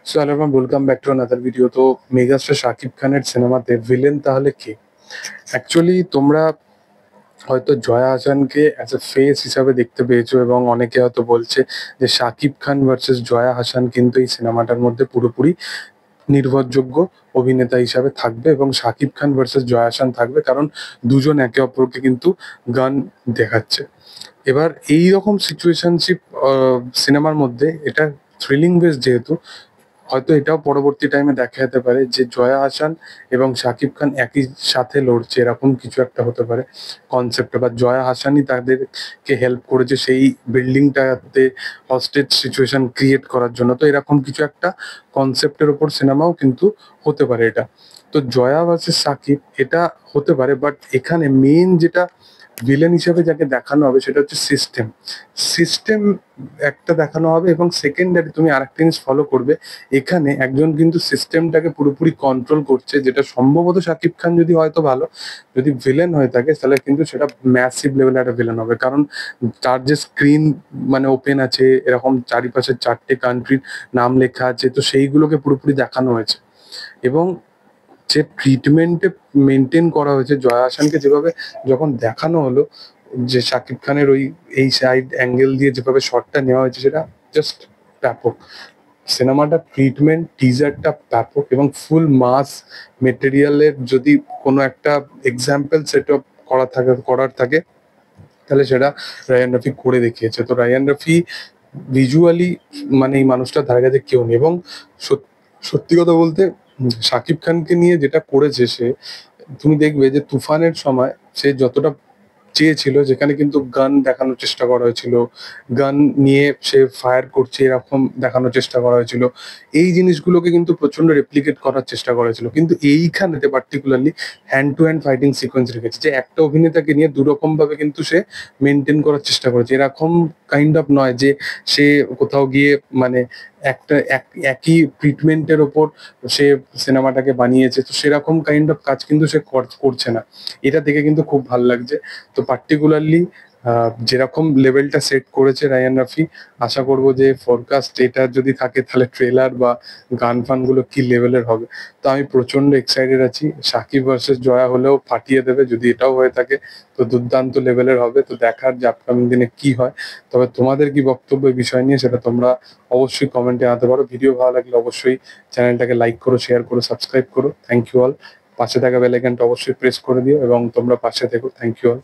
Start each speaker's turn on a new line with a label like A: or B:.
A: So hello everyone, welcome back to another video. তো megastar Shakib খানের সিনেমাতে ভিলেন তাহলে কে? অ্যাকচুয়ালি তোমরা হয়তো জয়া আহসানকে অ্যাজ এ ফেস হিসাবে দেখতে পেয়েছো এবং অনেকে হয়তো বলছে যে শাকিব খান ভার্সেস জয়া আহসান কিন্তু এই সিনেমাটার মধ্যে পুরোপুরি নির্ভরযোগ্য অভিনেতা হিসাবে থাকবে এবং শাকিব খান ভার্সেস জয়া আহসান থাকবে, কারণ দুজন একে অপরকে কিন্তু গান দেখাচ্ছে। এবার এই রকম সিচুয়েশনশিপ সিনেমার মধ্যে এটা থ্রিলিং বেস যেহেতু, হয়তো এটাও পরবর্তী টাইমে দেখা যেতে পারে যে জয়া আহসান এবং শাকিব খান একই সাথে লড়ছে, এরকম কিছু একটা হতে পারে কনসেপ্ট। বা জয়া আহসানই তাদেরকে হেল্প করেছে সেই বিল্ডিংটাতে হস্টেজ সিচুয়েশন ক্রিয়েট করার জন্য। তো এরকম কিছু একটা কনসেপ্টের ওপর সিনেমাও কিন্তু হতে পারে এটা। তো জয়া ভার্সেস সাকিব এটা হতে পারে, বাট এখানে মেন যেটা ভিলেন হিসেবে যাকে দেখানো হবে সেটা হচ্ছে সিস্টেম। সিস্টেম একটা দেখানো হবে এবং সেকেন্ডারি তুমি আরেকটা জিনিস ফলো করবে, এখানে একজন কিন্তু সিস্টেমটাকে পুরোপুরি কন্ট্রোল করছে, যেটা সম্ভবত শাকিব খান যদি হয়তো ভালো, যদি ভিলেন হয়ে থাকে তাহলে কিন্তু সেটা ম্যাসিভ লেভেলের একটা ভিলেন হবে। কারণ তার যে স্ক্রিন মানে ওপেন আছে, এরকম চারিপাশে 4টে কান্ট্রির নাম লেখা আছে, তো সেইগুলোকে পুরোপুরি দেখানো হয়েছে। এবং যে ট্রিটমেন্টে মেনটেন করা হয়েছে জয়া আহসানকে, যেভাবে যখন দেখানো হলো যে শাকিব খানের ওই এই সাইড অ্যাঙ্গেল দিয়ে যেভাবে শটটা নেওয়া হয়েছে, সেটা জাস্ট ব্যাপক। সিনেমাটা ট্রিটমেন্ট টিজারটা ব্যাপক এবং ফুল মাস মেটেরিয়ালের যদি কোনো একটা এক্সাম্পল সেট আপ করার থাকে তাহলে সেটা রায়ান রফি করে দেখিয়েছে। তো রায়ান রফি ভিজুয়ালি মানে এই মানুষটার ধারে কাছে কেউ নেই। এবং সত্যি কথা বলতে শাকিব খানকে নিয়ে যেটা করেছে সে, তুমি দেখবে যে তুফানের সময় সে যতটা চেয়েছিল, যেখানে কিন্তু গান দেখানোর চেষ্টা করা হয়েছিল, গান নিয়ে সে ফায়ার করছে এরকম দেখানোর চেষ্টা করা হয়েছিল, এই জিনিসগুলোকে কিন্তু প্রচন্ড রেপ্লিকেট করার চেষ্টা করা হয়েছিল। কিন্তু এইখানেতে particularly hand to hand fighting sequence রেখেছে, যে একটা অভিনেতাকে নিয়ে দুরকম ভাবে কিন্তু সে মেনটেন করার চেষ্টা করেছে। এরকম কাইন্ড অফ নয় যে সে কোথাও গিয়ে মানে একই ট্রিটমেন্টের ওপর সে সিনেমাটাকে বানিয়েছে, তো সেরকম কাইন্ড অফ কাজ কিন্তু সে করছে না। এটা দেখে কিন্তু খুব ভালো লাগছে। তো পার্টিকুলারলি যেরকম লেভেলটা সেট করেছে রায়ান রাফি, আশা করব যে ফরকাস্ট এটা যদি থাকে তাহলে ট্রেলার বা গান ফানগুলো কি লেভেলের হবে। তো আমি প্রচন্ড এক্সাইটেড আছি। সাকিব ভার্সেস জয়া হলেও ফাটিয়ে দেবে, যদি এটাও হয়ে থাকে তো দুর্দান্ত লেভেলের হবে। তো দেখার যে আপকামিং দিনে কি হয়। তবে তোমাদের কি বক্তব্য এই বিষয় নিয়ে সেটা তোমরা অবশ্যই কমেন্টে জানাতে পারো। ভিডিও ভালো লাগলে অবশ্যই চ্যানেলটাকে লাইক করো, শেয়ার করো, সাবস্ক্রাইব করো। Thank you all. পাশে থাকা বেল আইকনটা অবশ্যই প্রেস করে দিও এবং তোমরা পাশে থেকো। Thank you all.